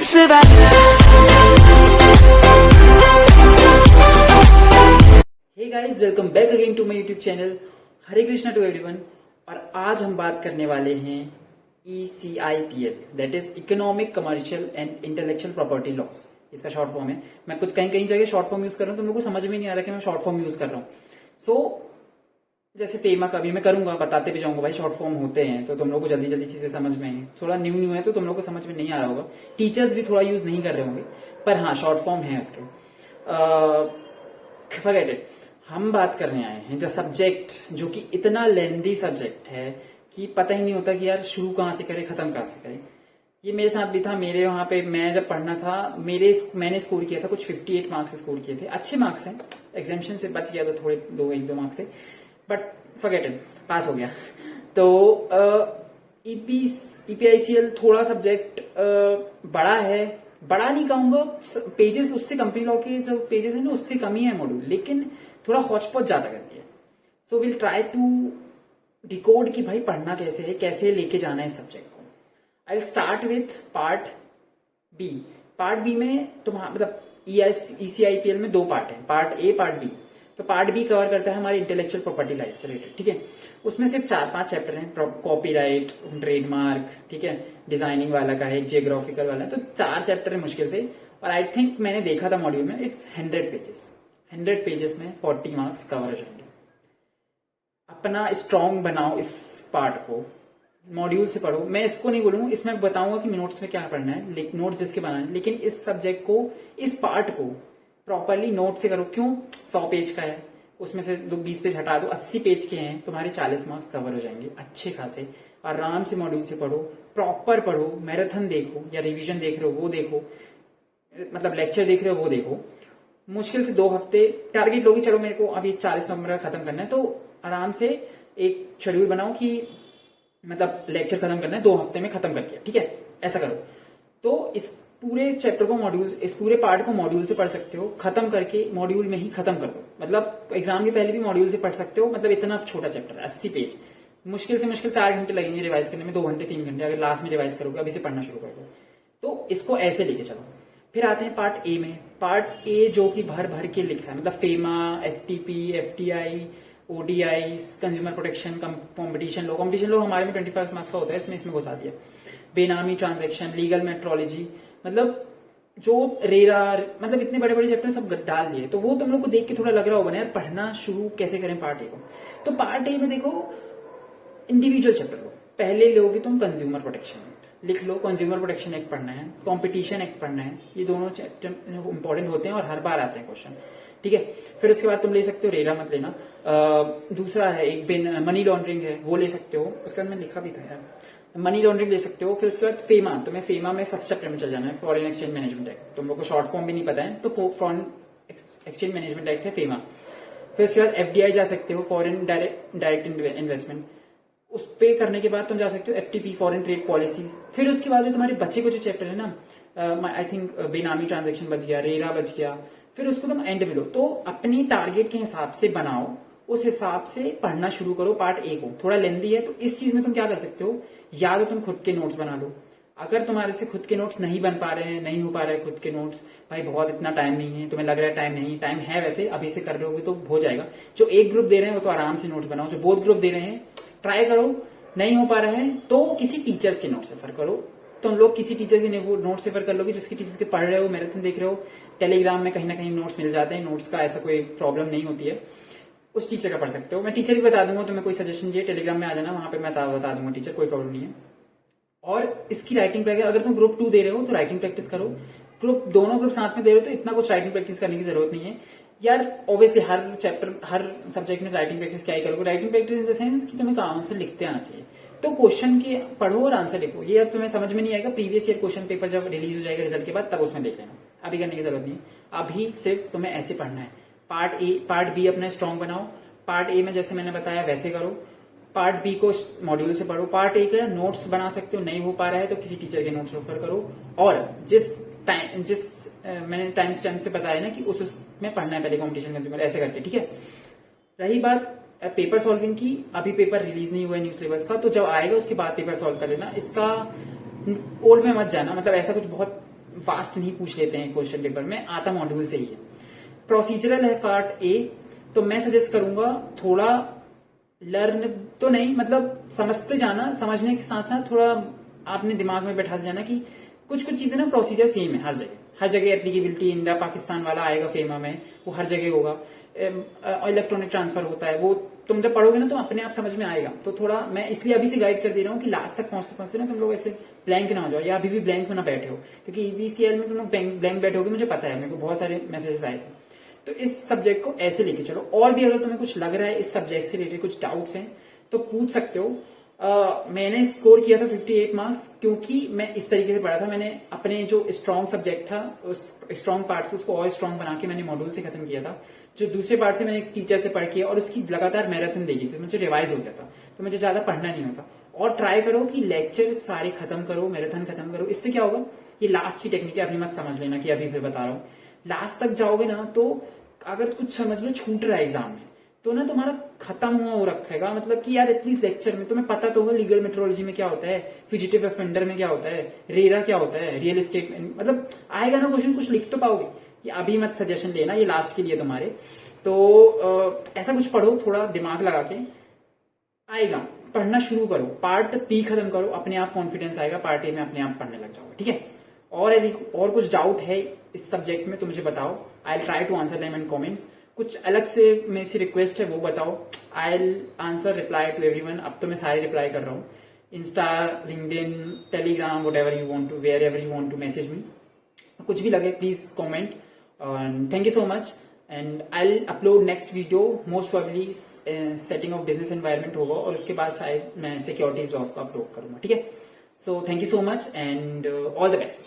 Hey guys, welcome back again to my YouTube channel. Hare Krishna to everyone. और आज हम बात करने वाले हैं ECIPL, that is economic, commercial and intellectual property laws. इसका शॉर्ट फॉर्म है। मैं कुछ कहीं कहीं जगह शॉर्ट फॉर्म यूज कर रहा हूँ, तो मेरे को समझ में नहीं आ रहा कि मैं शॉर्ट फॉर्म यूज कर रहा हूँ। सो जैसे फेमा का भी मैं करूंगा, बताते भी जाऊंगा भाई शॉर्ट फॉर्म होते हैं, तो तुम लोग को जल्दी जल्दी चीजें समझ में आएंगी। थोड़ा न्यू है तो तुम लोग को समझ में नहीं आ रहा होगा, टीचर्स भी थोड़ा यूज नहीं कर रहे होंगे, पर हाँ शॉर्ट फॉर्म है उसके। Forget it. हम बात करने आए हैं जो सब्जेक्ट, जो कि इतना लेंदी सब्जेक्ट है कि पता ही नहीं होता कि यार शुरू कहाँ से करें खत्म कहाँ से करें। ये मेरे साथ भी था। मेरे वहां पे मैं जब पढ़ना था, मैंने स्कोर किया था कुछ 58 मार्क्स स्कोर किए थे। अच्छे मार्क्स हैं, एग्जामिशन से बच गया तो थोड़े एक दो मार्क्स से, बट फॉरगेट इट, पास हो गया। तो EPICL थोड़ा सब्जेक्ट बड़ा है, बड़ा नहीं कहूंगा, पेजेस उससे कंपनी लॉ के जो पेजेस है ना उससे कम ही है मॉड्यूल, लेकिन थोड़ा हौच पौच ज्यादा करती है। So will try to decode कि भाई पढ़ना कैसे है, कैसे लेके जाना है इस सब्जेक्ट को। I will start with part B. Part B में तुम्हारा मतलब ECIPL में दो पार्ट है, पार्ट ए पार्ट बी। तो पार्ट बी कवर करता है हमारी इंटेलेक्चुअल प्रॉपर्टी राइट से रिलेटेड, ठीक है। उसमें सिर्फ 4-5 चैप्टर हैं, कॉपीराइट, ट्रेडमार्क, ठीक है, डिजाइनिंग वाला का है, जियोग्राफिकल वाला है, तो 4 चैप्टर है मुश्किल से। और आई थिंक मैंने देखा था मॉड्यूल में, इट्स 100 पेजेस। 100 पेजेस में 40 मार्क्स कवर हो जाएंगे। अपना स्ट्रॉन्ग बनाओ इस पार्ट को, मॉड्यूल से पढ़ो। मैं इसको नहीं बोलूंगा, इसमें बताऊंगा कि नोट्स में क्या पढ़ना है, नोट्स जिसके बनाने, लेकिन इस सब्जेक्ट को, इस पार्ट को प्रॉपरली नोट से करो। क्यों? 100 पेज का है, उसमें से 20 पेज हटा दो, 80 पेज के हैं, तुम्हारे 40 मार्क्स कवर हो जाएंगे अच्छे खासे। आराम से मॉड्यूल से पढ़ो, प्रॉपर पढ़ो, मैराथन देखो या रिवीजन देख रहे हो वो देखो, मतलब लेक्चर देख रहे हो वो देखो। मुश्किल से 2 हफ्ते टारगेट लोगे, चलो मेरे को अभी 40 नंबर खत्म करना है, तो आराम से एक शेड्यूल बनाओ कि मतलब लेक्चर खत्म करना है 2 हफ्ते में खत्म करके, ठीक है, ऐसा करो। तो इस पूरे चैप्टर को मॉड्यूल, इस पूरे पार्ट को मॉड्यूल से पढ़ सकते हो, खत्म करके मॉड्यूल में ही खत्म कर दो। मतलब एग्जाम के पहले भी मॉड्यूल से पढ़ सकते हो, मतलब इतना छोटा चैप्टर 80 पेज, मुश्किल से मुश्किल 4 घंटे लगेंगे रिवाइज करने में, 2 घंटे 3 घंटे अगर लास्ट में रिवाइज करोगे, अभी से पढ़ना शुरू कर दो। तो इसको ऐसे लेके चलो। फिर आते हैं पार्ट ए में। पार्ट ए जो कि भर भर के लिखा है, मतलब FEMA, FTP, FTI, ODI, consumer protection, competition law हमारे में 25 मार्क्स का होता है, इसमें घुसा दिया। बेनामी ट्रांजैक्शन, लीगल मेट्रोलॉजी, मतलब जो रेरा, मतलब इतने बड़े बड़े चैप्टर सब डाल दिए। तो वो तुम लोग को देख के थोड़ा लग रहा होगा ना यार पढ़ना शुरू कैसे करें पार्ट ए को। तो पार्ट ए में देखो इंडिविजुअल चैप्टर लो। पहले लोगे तुम कंज्यूमर प्रोटेक्शन एक्ट, लिख लो कंज्यूमर प्रोटेक्शन एक्ट पढ़ना है, कॉम्पिटिशन एक्ट पढ़ना है। ये दोनों चैप्टर इंपॉर्टेंट होते हैं और हर बार आते हैं क्वेश्चन, ठीक है। फिर उसके बाद तुम ले सकते हो, रेरा मत लेना। दूसरा है एक मनी लॉन्ड्रिंग है, वो ले सकते हो, उसके बाद मैं लिखा भी था यार, मनी लॉन्ड्रिंग ले सकते हो। फिर उसके बाद फेमा, तुम्हें फेमा में फर्स्ट चैप्टर में चल जाना है, फॉरेन एक्सचेंज मैनेजमेंट एक्ट। तुम लोग को शॉर्ट फॉर्म भी नहीं पता है तो फॉरेन एक्सचेंज मैनेजमेंट एक्ट है फेमा। फिर उसके बाद FDI जा सकते हो, फॉरेन डायरेक्ट इन्वेस्टमेंट। उस पे करने के बाद तुम जा सकते हो FTP, फॉरेन ट्रेड पॉलिसीज। फिर उसके बाद जो तुम्हारे बच्चे को जो चैप्टर है ना, आई थिंक बेनामी ट्रांजेक्शन बच गया, रेरा बच गया, फिर उसको तुम एंड में लो। तो अपनी टारगेट के हिसाब से बनाओ, उस हिसाब से पढ़ना शुरू करो पार्ट ए को। थोड़ा लेंदी है, तो इस चीज में तुम क्या कर सकते हो, या तो तुम खुद के नोट्स बना लो। अगर तुम्हारे से खुद के नोट्स नहीं बन पा रहे हैं, नहीं हो पा रहे हैं खुद के नोट्स, भाई बहुत इतना टाइम नहीं है, तुम्हें लग रहा है टाइम नहीं, टाइम है वैसे, अभी से कर रहे हो तो हो जाएगा। जो एक ग्रुप दे रहे हैं वो तो आराम से नोट्स बनाओ, जो बोथ ग्रुप दे रहे हैं ट्राई करो। नहीं हो पा रहा है तो किसी टीचर्स के नोट्स रेफर करो। तुम लोग किसी टीचर के नोट्स रेफर कर लोगे, जिसके टीचर के पढ़ रहे हो, मैराथन देख रहे हो, टेलीग्राम में कहीं ना कहीं नोट्स मिल जाते हैं, नोट्स का ऐसा कोई प्रॉब्लम नहीं होती है, उस टीचर का पढ़ सकते हो। मैं टीचर भी बता दूंगा, तुम्हें कोई सजेशन चाहिए टेलीग्राम में आ जाना, वहां पे मैं बता दूंगा टीचर, कोई प्रॉब्लम नहीं है। और इसकी राइटिंग प्रैक्टिस, अगर तुम ग्रुप 2 दे रहे हो तो राइटिंग प्रैक्टिस करो। दोनों ग्रुप साथ में दे रहे हो तो इतना कुछ राइटिंग प्रैक्टिस करने की जरूरत नहीं है यार। ऑब्वियसली हर चैप्टर, हर सब्जेक्ट में राइटिंग प्रैक्टिस क्या ही करोगे, writing practice in the sense कि तुम्हें आंसर लिखते आना चाहिए। तो क्वेश्चन के पढ़ो और आंसर लिखो। ये अब तुम्हें समझ में नहीं आएगा, प्रीवियस ईयर क्वेश्चन पेपर जब रिलीज हो जाएगा रिजल्ट के बाद, तब उसमें देख लेना, अभी करने की जरूरत नहीं है। अभी सिर्फ तुम्हें ऐसे पढ़ना है। पार्ट ए, पार्ट बी अपना स्ट्रॉन्ग बनाओ। पार्ट ए में जैसे मैंने बताया वैसे करो, पार्ट बी को मॉड्यूल से पढ़ो। पार्ट ए का नोट्स बना सकते हो, नहीं हो पा रहा है तो किसी टीचर के नोट्स रेफर करो। और जिस मैंने टाइम से बताया ना कि उसमें पढ़ना है पहले, कॉम्पिटिशन कंज्यूमर, ऐसे करके, ठीक है। रही बात पेपर सॉल्विंग की, अभी पेपर रिलीज नहीं हुआ है न्यू सिलेबस का, तो जब आएगा उसके बाद पेपर सॉल्व कर लेना। इसका ओल्ड में मत जाना, मतलब ऐसा कुछ बहुत फास्ट नहीं पूछ लेते हैं क्वेश्चन पेपर में, आता मॉड्यूल से ही है। प्रोसीजरल है पार्ट ए, तो मैं सजेस्ट करूंगा थोड़ा लर्न तो नहीं, मतलब समझते जाना, समझने के साथ साथ थोड़ा आपने दिमाग में बैठा जाना कि कुछ कुछ चीजें ना प्रोसीजर सेम है हर जगह एप्लीकेबिलिटी इंडिया पाकिस्तान वाला आएगा फेमा में, वो हर जगह होगा। इलेक्ट्रॉनिक ट्रांसफर होता है, वो तुम जब पढ़ोगे ना तो अपने आप समझ में आएगा। तो थोड़ा मैं इसलिए अभी से गाइड कर दे रहा हूँ कि लास्ट तक पहुंचते पहुंचते ना तुम लोग ऐसे ब्लैंक ना हो जाओ, या अभी भी ब्लैंक में ना बैठे हो, क्योंकि ईबीसीएल में तुम लोग ब्लैंक बैठोगे, मुझे पता है, मेरे को बहुत सारे मैसेजेस आए थे। तो इस सब्जेक्ट को ऐसे लेके चलो। और भी अगर तुम्हें कुछ लग रहा है इस सब्जेक्ट से रिलेटेड कुछ डाउट्स हैं तो पूछ सकते हो। मैंने स्कोर किया था 58 मार्क्स, क्योंकि मैं इस तरीके से पढ़ा था। मैंने अपने जो स्ट्रॉन्ग सब्जेक्ट था, उस स्ट्रॉन्ग पार्ट से उसको और स्ट्रॉन्ग बना के मैंने मॉड्यूल से खत्म किया था। जो दूसरे पार्ट से मैंने एक टीचर से पढ़ किया और उसकी लगातार मैराथन देखी थी, मुझे रिवाइज हो गया था, तो मुझे ज्यादा पढ़ना नहीं होता। और ट्राई करो कि लेक्चर सारे खत्म करो, मैराथन खत्म करो। इससे क्या होगा, ये लास्ट की टेक्निक है, अभी मत समझ लेना कि अभी फिर बता रहा हूँ। लास्ट तक जाओगे ना तो अगर कुछ समझ लो छूट रहा है एग्जाम में, तो ना तुम्हारा खत्म हुआ हो रखेगा, मतलब कि यार एटलीस्ट लेक्चर में तुम्हें पता तो होगा लीगल मेट्रोलॉजी में क्या होता है, फिजिटिव ऑफेंडर में क्या होता है, रेरा क्या होता है, रियल एस्टेट में, मतलब आएगा ना क्वेश्चन, कुछ लिख तो पाओगे। ये अभी मत सजेशन लेना, ये लास्ट के लिए तुम्हारे। तो ऐसा कुछ पढ़ो, थोड़ा दिमाग लगा के आएगा, पढ़ना शुरू करो। पार्ट बी खत्म करो, अपने आप कॉन्फिडेंस आएगा, पार्ट ए में अपने आप पढ़ने लग जाओगे, ठीक है। और यदि और कुछ डाउट है इस सब्जेक्ट में तो मुझे बताओ, I will try to answer them in comments. कुछ अलग से मेरे से रिक्वेस्ट है वो बताओ, I will answer reply to everyone. अब तो मैं सारे रिप्लाई कर रहा हूँ, Insta, LinkedIn, Telegram, whatever you want to, wherever you want to message me, कुछ भी लगे please comment. Thank you so much, and I will upload next video, most probably setting of business environment होगा, और उसके बाद शायद मैं securities loss को अपलोड करूंगा, ठीक है। So thank you so much and all the best.